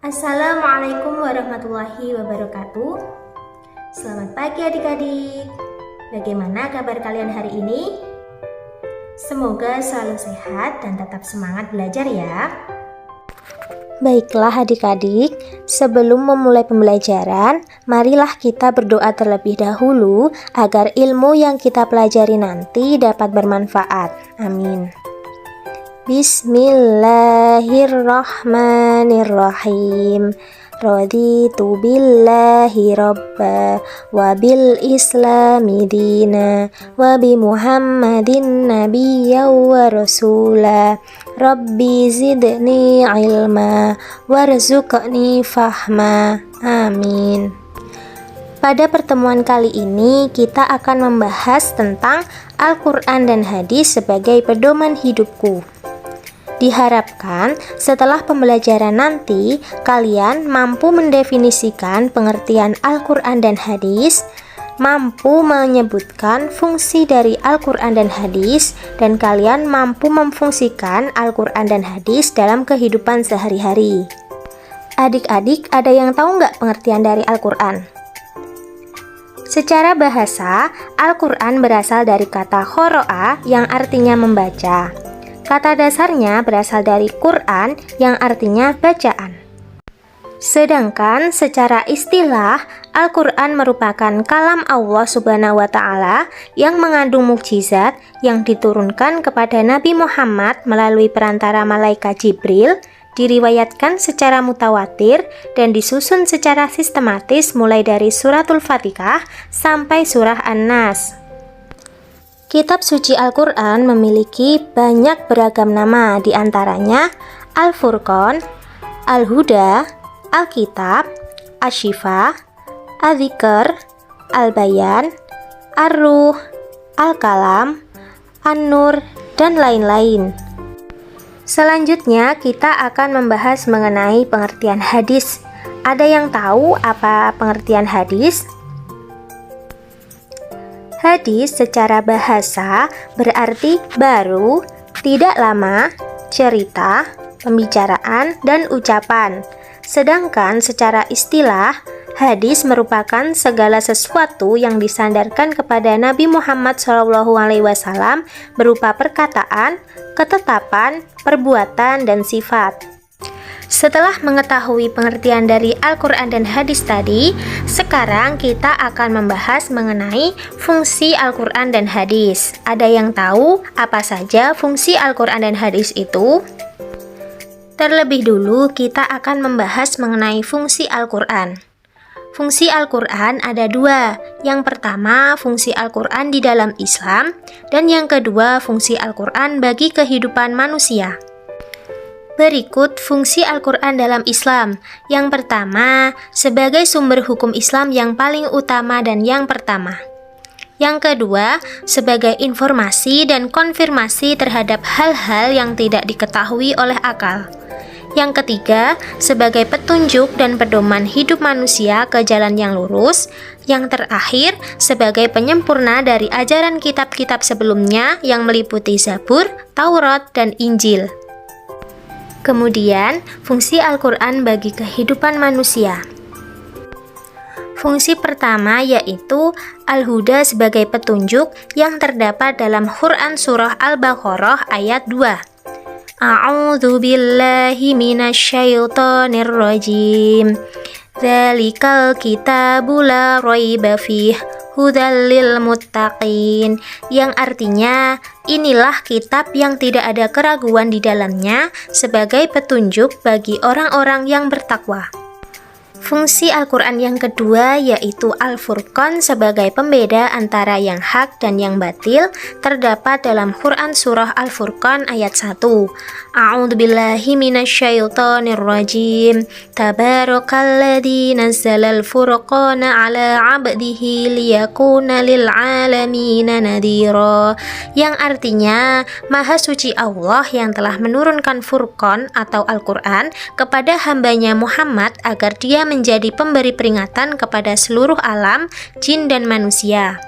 Assalamualaikum warahmatullahi wabarakatuh. Selamat pagi adik-adik. Bagaimana kabar kalian hari ini? Semoga selalu sehat dan tetap semangat belajar ya. Baiklah adik-adik, sebelum memulai pembelajaran, marilah kita berdoa terlebih dahulu agar ilmu yang kita pelajari nanti dapat bermanfaat. Amin. Bismillahirrahmanirrahim. Raditu billahi rabba wa bil islami dina wa bi muhammadin nabiyya wa rasula. Rabbi zidni ilma warzuqni fahma. Amin. Pada pertemuan kali ini kita akan membahas tentang Al-Quran dan hadis sebagai pedoman hidupku. Diharapkan setelah pembelajaran nanti, kalian mampu mendefinisikan pengertian Al-Quran dan hadis, mampu menyebutkan fungsi dari Al-Quran dan hadis, dan kalian mampu memfungsikan Al-Quran dan hadis dalam kehidupan sehari-hari. Adik-adik, ada yang tahu nggak pengertian dari Al-Quran? Secara bahasa, Al-Quran berasal dari kata khoro'a yang artinya membaca. Kata dasarnya berasal dari Quran yang artinya bacaan. Sedangkan secara istilah, Al-Quran merupakan kalam Allah Subhanahu wa Ta'ala yang mengandung mukjizat yang diturunkan kepada Nabi Muhammad melalui perantara malaikat Jibril, diriwayatkan secara mutawatir dan disusun secara sistematis mulai dari suratul Fatihah sampai surah An-Nas. Kitab suci Al-Quran memiliki banyak beragam nama, diantaranya Al-Furqan, Al-Huda, Al-Kitab, Asy-Syifa, Adz-Dzikr, Al-Bayan, Ar-Ruh, Al-Kalam, An-Nur, dan lain-lain. Selanjutnya kita akan membahas mengenai pengertian hadis. Ada yang tahu apa pengertian hadis? Hadis secara bahasa berarti baru, tidak lama, cerita, pembicaraan, dan ucapan. Sedangkan secara istilah, hadis merupakan segala sesuatu yang disandarkan kepada Nabi Muhammad SAW berupa perkataan, ketetapan, perbuatan, dan sifat. Setelah mengetahui pengertian dari Al-Quran dan hadis tadi, sekarang kita akan membahas mengenai fungsi Al-Quran dan hadis. Ada yang tahu apa saja fungsi Al-Quran dan hadis itu? Terlebih dulu kita akan membahas mengenai fungsi Al-Quran. Fungsi Al-Quran ada dua. Yang pertama, fungsi Al-Quran di dalam Islam, dan yang kedua, fungsi Al-Quran bagi kehidupan manusia. Berikut fungsi Al-Quran dalam Islam. Yang pertama, sebagai sumber hukum Islam yang paling utama dan yang pertama. Yang kedua, sebagai informasi dan konfirmasi terhadap hal-hal yang tidak diketahui oleh akal. Yang ketiga, sebagai petunjuk dan pedoman hidup manusia ke jalan yang lurus. Yang terakhir, sebagai penyempurna dari ajaran kitab-kitab sebelumnya yang meliputi Zabur, Taurat, dan Injil. Kemudian, fungsi Al-Quran bagi kehidupan manusia. Fungsi pertama yaitu Al-Huda sebagai petunjuk yang terdapat dalam Quran Surah Al-Baqarah ayat 2. A'udzu billahi minasyaitonir rajim. Dzalikal kitabu la raiba fih hudal lil muttaqin, yang artinya inilah kitab yang tidak ada keraguan di dalamnya sebagai petunjuk bagi orang-orang yang bertakwa. Fungsi Al-Quran yang kedua yaitu Al-Furqan sebagai pembeda antara yang hak dan yang batil, terdapat dalam Quran Surah Al-Furqan ayat 1. A'udzubillahi minasyaitonir rajim. Tabarakalladzi nazzalal furqana ala 'abdihi liyakuna lil 'alamina nadhira, yang artinya Maha Suci Allah yang telah menurunkan Furqan atau Al-Quran kepada hambanya Muhammad agar dia menjadi pemberi peringatan kepada seluruh alam, jin dan manusia.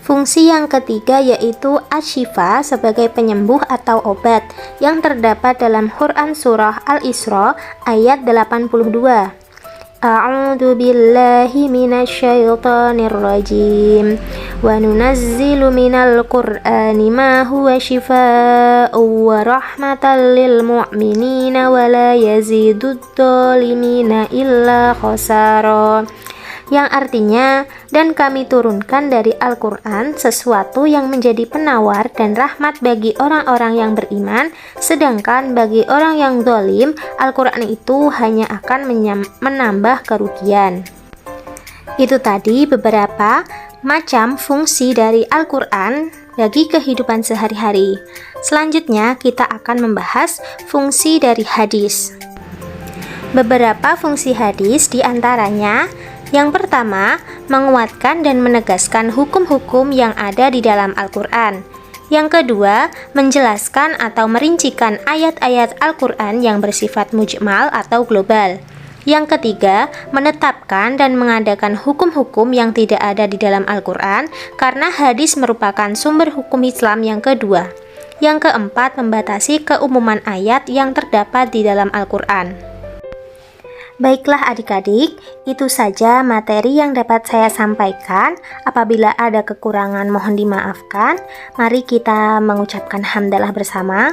Fungsi yang ketiga yaitu asyifa sebagai penyembuh atau obat yang terdapat dalam Quran surah Al-Isra ayat 82. A'udzu billahi minasyaitonir rajim. Wa nunazzilu minal Qur'ani ma huwa syifaa'un wa rahmatan lil mu'minina wa la yazidud dhalimina illa khasara. Yang artinya, dan kami turunkan dari Al-Quran sesuatu yang menjadi penawar dan rahmat bagi orang-orang yang beriman, sedangkan bagi orang yang zalim, Al-Quran itu hanya akan menambah kerugian. Itu tadi beberapa macam fungsi dari Al-Quran bagi kehidupan sehari-hari. Selanjutnya kita akan membahas fungsi dari hadis. Beberapa fungsi hadis diantaranya: yang pertama, menguatkan dan menegaskan hukum-hukum yang ada di dalam Al-Quran. Yang kedua, menjelaskan atau merincikan ayat-ayat Al-Quran yang bersifat mujmal atau global. Yang ketiga, menetapkan dan mengadakan hukum-hukum yang tidak ada di dalam Al-Quran, karena hadis merupakan sumber hukum Islam yang kedua. Yang keempat, membatasi keumuman ayat yang terdapat di dalam Al-Quran. Baiklah adik-adik, itu saja materi yang dapat saya sampaikan. Apabila ada kekurangan mohon dimaafkan. Mari kita mengucapkan hamdalah bersama.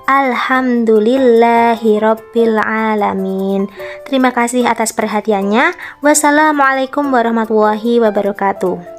Alhamdulillahirabbil alamin. Terima kasih atas perhatiannya. Wassalamualaikum warahmatullahi wabarakatuh.